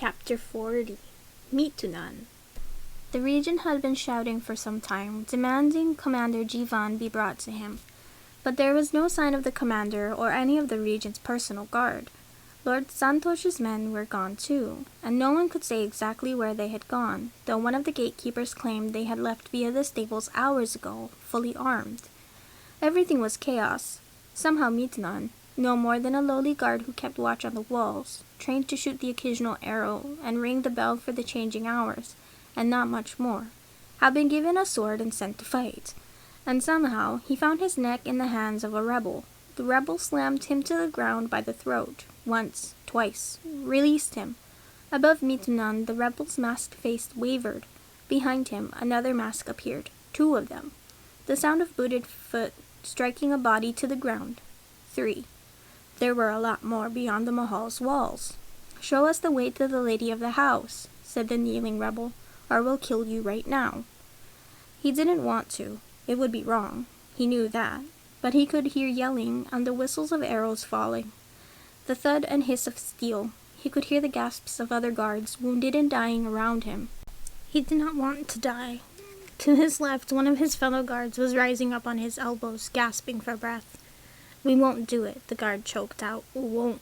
Chapter 40 Mitunan. The regent had been shouting for some time, demanding Commander Jivan be brought to him. But there was no sign of the commander or any of the regent's personal guard. Lord Santosh's men were gone too, and no one could say exactly where they had gone, though one of the gatekeepers claimed they had left via the stables hours ago, fully armed. Everything was chaos. Somehow Mitunan, no more than a lowly guard who kept watch on the walls, trained to shoot the occasional arrow and ring the bell for the changing hours, and not much more, had been given a sword and sent to fight. And somehow he found his neck in the hands of a rebel. The rebel slammed him to the ground by the throat, once, twice, released him. Above Mitunan, the rebel's masked face wavered. Behind him, another mask appeared, 2 of them. The sound of booted foot striking a body to the ground. 3. There were a lot more beyond the mahal's walls. "Show us the way to the lady of the house," said the kneeling rebel, "or we'll kill you right now." He didn't want to. It would be wrong. He knew that. But he could hear yelling and the whistles of arrows falling. The thud and hiss of steel. He could hear the gasps of other guards, wounded and dying around him. He did not want to die. To his left, one of his fellow guards was rising up on his elbows, gasping for breath. "We won't do it," the guard choked out. "Won't."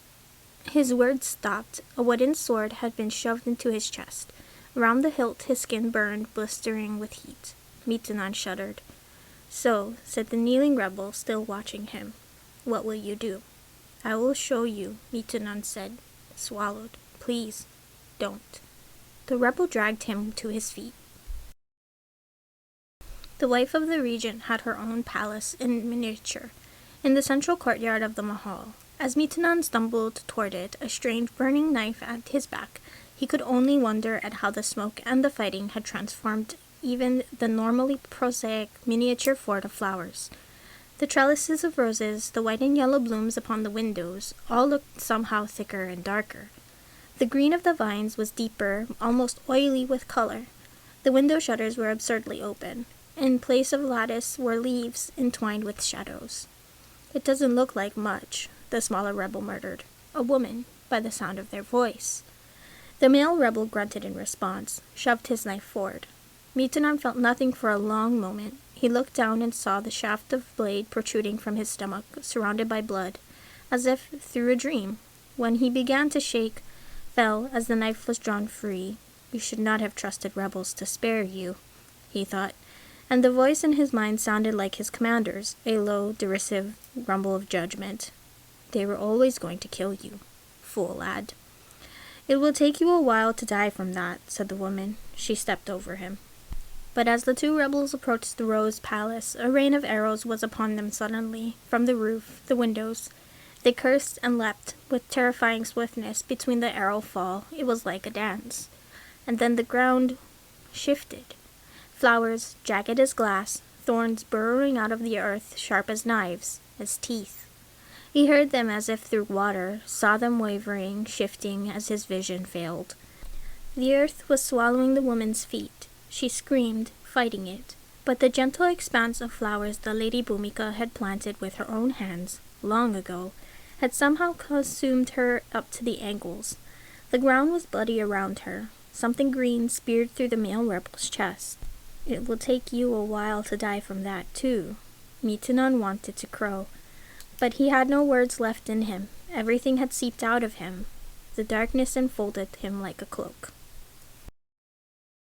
His words stopped. A wooden sword had been shoved into his chest. Around the hilt his skin burned, blistering with heat. Mitunan shuddered. "So," said the kneeling rebel, still watching him, "what will you do?" "I will show you," Mitunan said, swallowed. "Please, don't." The rebel dragged him to his feet. The wife of the regent had her own palace in miniature, in the central courtyard of the mahal. As Mitunan stumbled toward it, a strange burning knife at his back, he could only wonder at how the smoke and the fighting had transformed even the normally prosaic miniature fort of flowers. The trellises of roses, the white and yellow blooms upon the windows, all looked somehow thicker and darker. The green of the vines was deeper, almost oily with color. The window shutters were absurdly open. In place of lattice were leaves entwined with shadows. "It doesn't look like much," the smaller rebel murmured. "A woman, by the sound of their voice." The male rebel grunted in response, shoved his knife forward. Mitunan felt nothing for a long moment. He looked down and saw the shaft of blade protruding from his stomach, surrounded by blood, as if through a dream. When he began to shake, fell as the knife was drawn free. "You should not have trusted rebels to spare you," he thought, and the voice in his mind sounded like his commander's, a low, derisive rumble of judgment. "They were always going to kill you, fool lad." "It will take you a while to die from that," said the woman. She stepped over him. But as the 2 rebels approached the Rose Palace, a rain of arrows was upon them suddenly, from the roof, the windows. They cursed and leapt, with terrifying swiftness, between the arrow fall. It was like a dance. And then the ground shifted. Flowers, jagged as glass, thorns burrowing out of the earth, sharp as knives, as teeth. He heard them as if through water, saw them wavering, shifting as his vision failed. The earth was swallowing the woman's feet. She screamed, fighting it. But the gentle expanse of flowers the Lady Bhumika had planted with her own hands, long ago, had somehow consumed her up to the ankles. The ground was bloody around her. Something green speared through the male rebel's chest. "It will take you a while to die from that, too." Mitunan wanted to crow, but he had no words left in him. Everything had seeped out of him. The darkness enfolded him like a cloak.